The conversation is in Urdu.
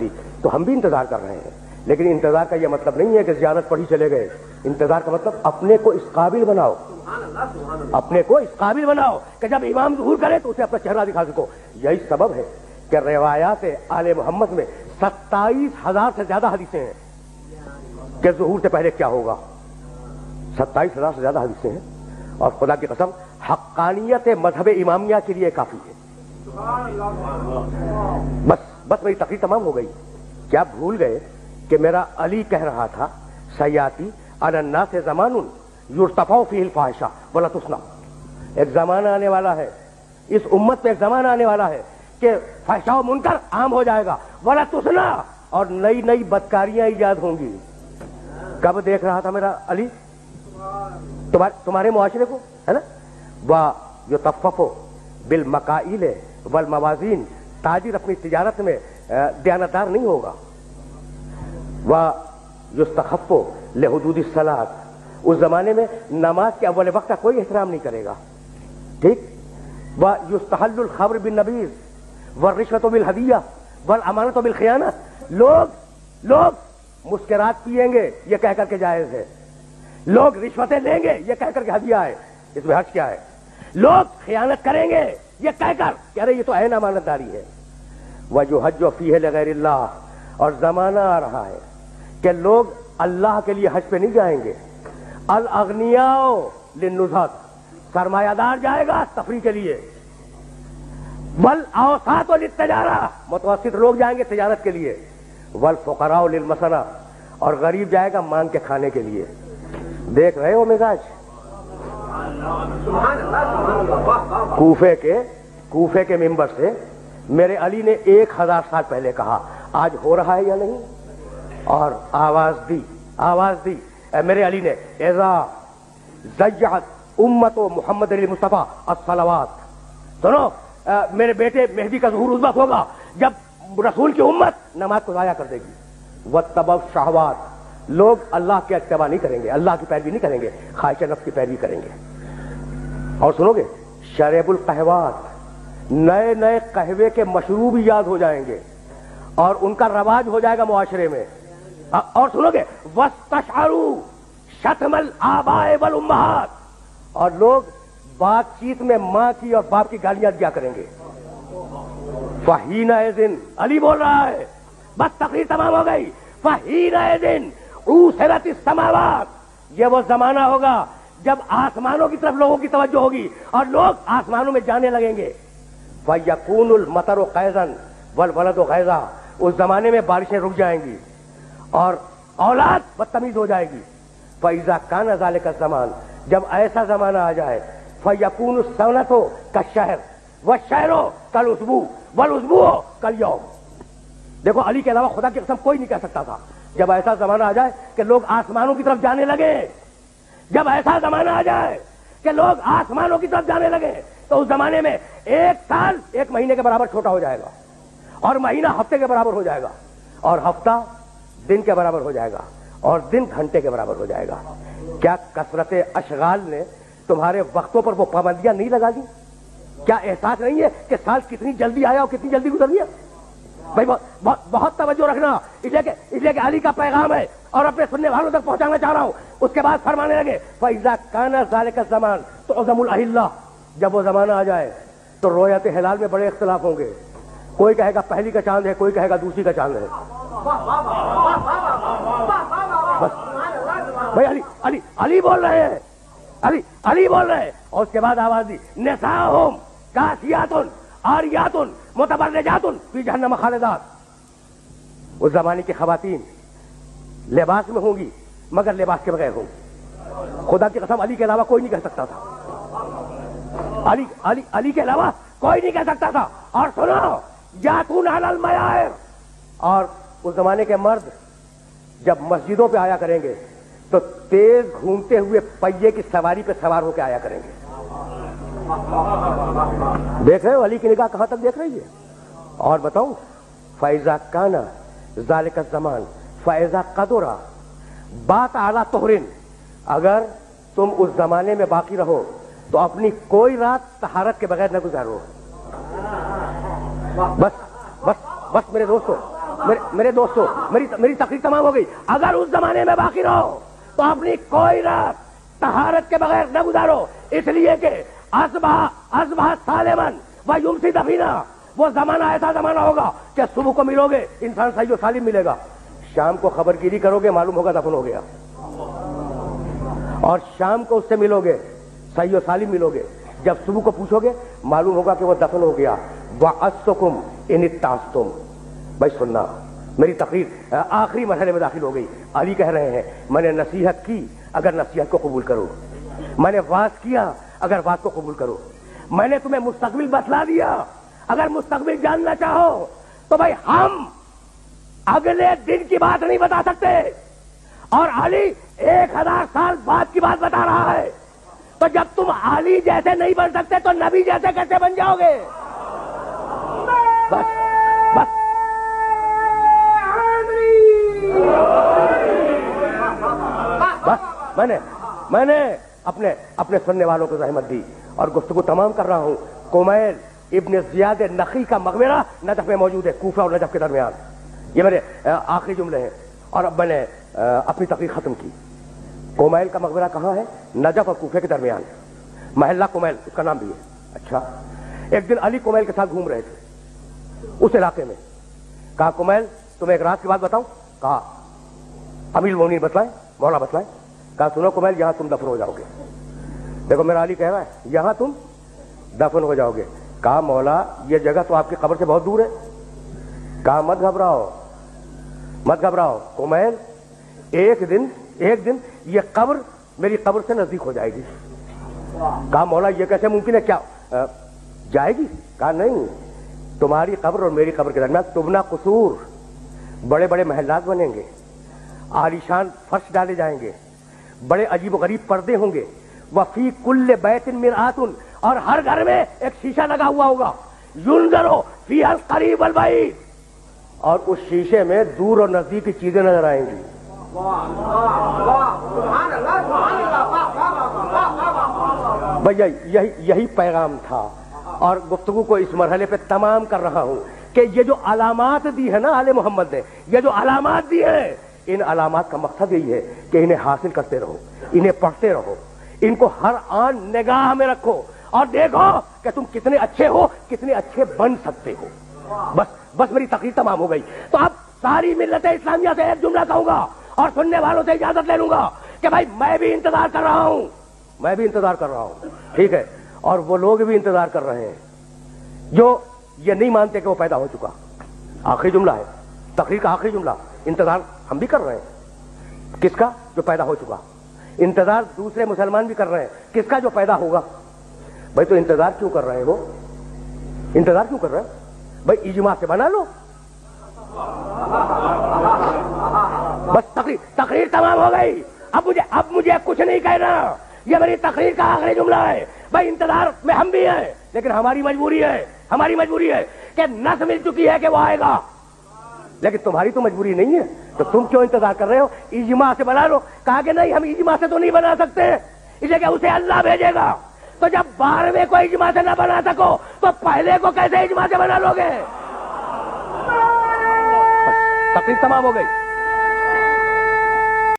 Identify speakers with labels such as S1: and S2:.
S1: دی تو ہم بھی انتظار کر رہے ہیں، لیکن انتظار کا یہ مطلب نہیں ہے کہ زیارت پڑھی چلے گئے. انتظار کا مطلب اپنے کو اس قابل بناؤ، اپنے کو اس قابل بناؤ کہ جب امام ظہور کرے تو اسے اپنا چہرہ دکھا سکو. یہی سبب ہے کہ روایات آل محمد میں 27,000 سے زیادہ حدیثیں ہیں کہ ظہور سے پہلے کیا ہوگا. 27,000 سے زیادہ حدیثیں ہیں، اور خدا کی قسم حقانیت مذہب امامیہ کے لیے کافی ہے. بس میری تقریر تمام ہو گئی. کیا بھول گئے کہ میرا علی کہہ رہا تھا سیاتی علی الناس زمان یرتفع فیہ الفاحشہ ولا تسنى. ایک زمانہ آنے والا ہے، اس امت پہ ایک زمانہ آنے والا ہے کہ فحشاء و منکر عام ہو جائے گا، ولا تسنى، اور نئی نئی بدکاریاں ایجاد ہوں گی. کب دیکھ رہا تھا میرا علی تمہارے معاشرے کو، ہے نا؟ وَيُطَفَّفُ بِالْمَكَائِلِ وَالْمَوَازِينِ. تاجر اپنی تجارت میں دیانتدار نہیں ہوگا. وَيُسْتَخَفُّ لِحُدُودِ الصَّلَاةِ. اس زمانے میں نماز کے اول وقت کا کوئی احترام نہیں کرے گا. ٹھیک. وَيُسْتَحَلُّ الْخَمْرُ بِالنَّبِيذِ وَالرِّشْوَةُ بِالْهَدِيَّةِ وَالْأَمَانَةُ بِالْخِيَانَةِ. لوگ مسکرات پیئیں گے یہ کہہ کر کے جائز ہے، لوگ رشوتیں لیں گے یہ کہہ کر کے ہدیہ ہے، اس میں حرج کیا ہے؟ لوگ خیانت کریں گے یہ کہہ کر کہ ارے یہ تو عین امانت داری ہے. وَيُحَجُّ فِيهِ لِغَيْرِ اللَّهِ. اور زمانہ آ رہا ہے کہ لوگ اللہ کے لیے حج پہ نہیں جائیں گے. الاغنیاء للنزہۃ. سرمایہ دار جائے گا تفریح کے لیے. والاوساط للتجارہ. متوسط لوگ جائیں گے تجارت کے لیے. والفقراء للمسنہ. اور غریب جائے گا مانگ کے کھانے کے لیے. دیکھ رہے ہو مزاج کوفے کے منبر سے میرے علی نے 1000 سال پہلے کہا، آج ہو رہا ہے یا نہیں؟ اور آواز دی میرے علی نے، اذا ضیعت امت محمد علی مصطفیٰ الصلوات. سنو میرے بیٹے مہدی کا ظہور اس وقت ہوگا جب رسول کی امت نماز کو ضائع کر دے گی. واتبعوا الشہوات. لوگ اللہ کے اتباع نہیں کریں گے، اللہ کی پیروی نہیں کریں گے، خواہش نفس کی پیروی کریں گے. اور سنو گے شریب القہوات. نئے نئے قہوے کے مشروب ایجاد ہو جائیں گے اور ان کا رواج ہو جائے گا معاشرے میں. اور سنو گے واستشعروا شتم الآباء والامہات. اور لوگ بات چیت میں ماں کی اور باپ کی گالیاں دیا کریں گے. فحینئذ. علی بول رہا ہے، بس تقریر تمام ہو گئی. فحینئذ عُوثرت السماوات. یہ وہ زمانہ ہوگا جب آسمانوں کی طرف لوگوں کی توجہ ہوگی اور لوگ آسمانوں میں جانے لگیں گے. فَيَكُونُ الْمَطَرُ قَيْضًا وَالْوَلَدُ غَيْضًا. اس زمانے میں بارشیں رک جائیں گی اور اولاد بدتمیز ہو جائے گی. فَإِذَا كَانَ ذَلِكَ الزَّمَانُ. جب ایسا زمانہ آ جائے فَيَكُونُ السَّنَةُ كَالشَّهْرِ وَالشَّهْرُ كَالْأُسْبُوعِ وَالْأُسْبُوعُ كَالْيَوْمِ. دیکھو علی کے علاوہ خدا کی قسم کوئی نہیں کہہ سکتا تھا جب ایسا زمانہ آ جائے کہ لوگ آسمانوں کی طرف جانے لگے. جب ایسا زمانہ آ جائے کہ لوگ آسمانوں کی طرف جانے لگے تو اس زمانے میں 1 سال 1 مہینے کے برابر چھوٹا ہو جائے گا، اور مہینہ ہفتے کے برابر ہو جائے گا، اور ہفتہ دن کے برابر ہو جائے گا، اور دن گھنٹے کے برابر ہو جائے گا. کیا کثرت اشغال نے تمہارے وقتوں پر وہ پابندیاں نہیں لگا دی؟ کیا احساس نہیں ہے کہ سال کتنی جلدی آیا اور کتنی جلدی گزر گیا؟ بھائی بہت توجہ رکھنا، اس لیے کہ علی کا پیغام ہے اور اپنے سننے والوں تک پہنچانا چاہ رہا ہوں. اس کے بعد فرمانے لگے فَإِذَا كَانَ ذَلِكَ الزَّمَانُ تُعْظَمُ الْأَهِلَّةُ. جب وہ زمانہ آ جائے تو رویت ہلال میں بڑے اختلاف ہوں گے. کوئی کہے گا پہلی کا چاند ہے، کوئی کہے گا دوسری کا چاند ہے. بس بھائی علی بول رہے ہیں، علی بول رہے ہیں. اور اس کے بعد آواز دی نساؤہم کاسیات عاریات متبرجات فی جہنم خالدات. اس زمانے کی خواتین لباس میں ہوں گی مگر لباس کے بغیر ہوں گی. خدا کی قسم علی کے علاوہ کوئی نہیں کہہ سکتا تھا. علی کے علاوہ کوئی نہیں کہہ سکتا تھا. اور سنو جاتون علی المیائر. اور اس زمانے کے مرد جب مسجدوں پہ آیا کریں گے تو تیز گھومتے ہوئے پہیے کی سواری پہ سوار ہو کے آیا کریں گے. دیکھ رہے ہو علی کی نگاہ کہاں تک دیکھ رہی ہے. اور بتاؤں فَإِذَا كَانَ ذَلِكَ الزَّمَانُ فَإِذَا قَدُرَ بَاتَ عَلَى طُهْرٍ. اگر تم اس زمانے میں باقی رہو تو اپنی کوئی رات طہارت کے بغیر نہ گزارو. بس میرے دوستو میرے دوستوں میری تقریر تمام ہو گئی. اگر اس زمانے میں باقی رہو تو اپنی کوئی رات طہارت کے بغیر نہ گزارو, اس لیے کہ اصبح سالمن و یمسی دفینا, وہ زمانہ ایسا زمانہ ہوگا کہ صبح کو ملو گے انسان صحیح و سالم ملے گا, شام کو خبر گیری کرو گے معلوم ہوگا دفن ہو گیا, اور شام کو اس سے ملو گے صحیح و سالم ملو گے, جب صبح کو پوچھو گے معلوم ہوگا کہ وہ دفن ہو گیا. وَأَسْتُكُمْ إِنِ اتَّعَسْتُمْ. بھائی سننا, میری تقریر آخری مرحلے میں داخل ہو گئی. علی کہہ رہے ہیں میں نے نصیحت کی اگر نصیحت کو قبول کرو, میں نے واز کیا اگر واز کو قبول کرو, میں نے تمہیں مستقبل بتلا دیا اگر مستقبل جاننا چاہو تو بھائی ہم اگلے دن کی بات نہیں بتا سکتے, اور علی 1000 سال بعد کی بات بتا رہا ہے. تو جب تم علی جیسے نہیں بن سکتے تو نبی جیسے کیسے بن جاؤ گے؟ بس بس بس میں نے اپنے سننے والوں کو زحمت دی اور گفتگو تمام کر رہا ہوں. کمیل ابن زیاد نخی کا مقبرہ نجف میں موجود ہے, کوفہ اور نجف کے درمیان. یہ میرے آخری جملے ہیں اور اب میں نے اپنی تقریر ختم کی. کومیل کا مقبرہ کہاں ہے؟ نجف اور کوفے کے درمیان, محلہ کومیل اس کا نام بھی ہے. اچھا, ایک دن علی کومیل کے ساتھ گھوم رہے تھے اس علاقے میں. کہا کومیل تمہیں ایک رات کی بات بتاؤں؟ کہا امیر المومنین بتلائیں, مولا بتلائیں. کہا سنو کومیل یہاں تم دفن ہو جاؤ گے. دیکھو میرا علی کہہ رہا ہے یہاں تم دفن ہو جاؤ گے. کہا مولا یہ جگہ تو آپ کی قبر سے بہت دور ہے. کہا مت گھبراؤ کومیل, ایک دن یہ قبر میری قبر سے نزدیک ہو جائے گی. کہا مولا یہ کیسے ممکن ہے, کیا جائے گی؟ کہا نہیں, تمہاری قبر اور میری قبر کے درمیان تبنا قصور, بڑے بڑے محلات بنیں گے, عالیشان فرش ڈالے جائیں گے, بڑے عجیب و غریب پردے ہوں گے. وفی کل بیت مرآت, اور ہر گھر میں ایک شیشہ لگا ہوا ہوگا. ینظر فیہا القریب والبعید, اور اس شیشے میں دور اور نزدیک کی چیزیں نظر آئیں گی. بھیا یہی پیغام تھا, اور گفتگو کو اس مرحلے پہ تمام کر رہا ہوں کہ یہ جو علامات دی ہے نا آل محمد نے, یہ جو علامات دی ہیں, ان علامات کا مقصد یہی ہے کہ انہیں حاصل کرتے رہو, انہیں پڑھتے رہو, ان کو ہر آن نگاہ میں رکھو اور دیکھو کہ تم کتنے اچھے ہو, کتنے اچھے بن سکتے ہو. بس میری تقریر تمام ہو گئی. تو اب ساری ملت اسلامیہ سے ایک جملہ کہوں گا اور سننے والوں سے اجازت لے لوں گا کہ بھائی میں بھی انتظار کر رہا ہوں, ٹھیک ہے, اور وہ لوگ بھی انتظار کر رہے ہیں جو یہ نہیں مانتے کہ وہ پیدا ہو چکا. آخری جملہ ہے, تقریر کا آخری جملہ. انتظار ہم بھی کر رہے ہیں, کس کا؟ جو پیدا ہو چکا. انتظار دوسرے مسلمان بھی کر رہے ہیں, کس کا؟ جو پیدا ہوگا. بھائی تو انتظار کیوں کر رہے ہو؟ انتظار کیوں کر رہے ہیں بھائی؟ اجماع سے بنا لو. بس تقریر تمام ہو گئی. اب مجھے کچھ نہیں کہنا, یہ میری تقریر کا آخری جملہ ہے. بھائی انتظار میں ہم بھی ہیں, لیکن ہماری مجبوری ہے کہ نس مل چکی ہے کہ وہ آئے گا, لیکن تمہاری تو مجبوری نہیں ہے. تو تم کیوں انتظار کر رہے ہو؟ اجماع سے بنا لو. کہا کہ نہیں ہم اجماع سے تو نہیں بنا سکتے, اس لیے کہ اسے اللہ بھیجے گا. تو جب 12ویں کو اجماع سے نہ بنا سکو تو پہلے کو کیسے اجماع سے بنا لو گے؟ تقریر تمام ہو گئی.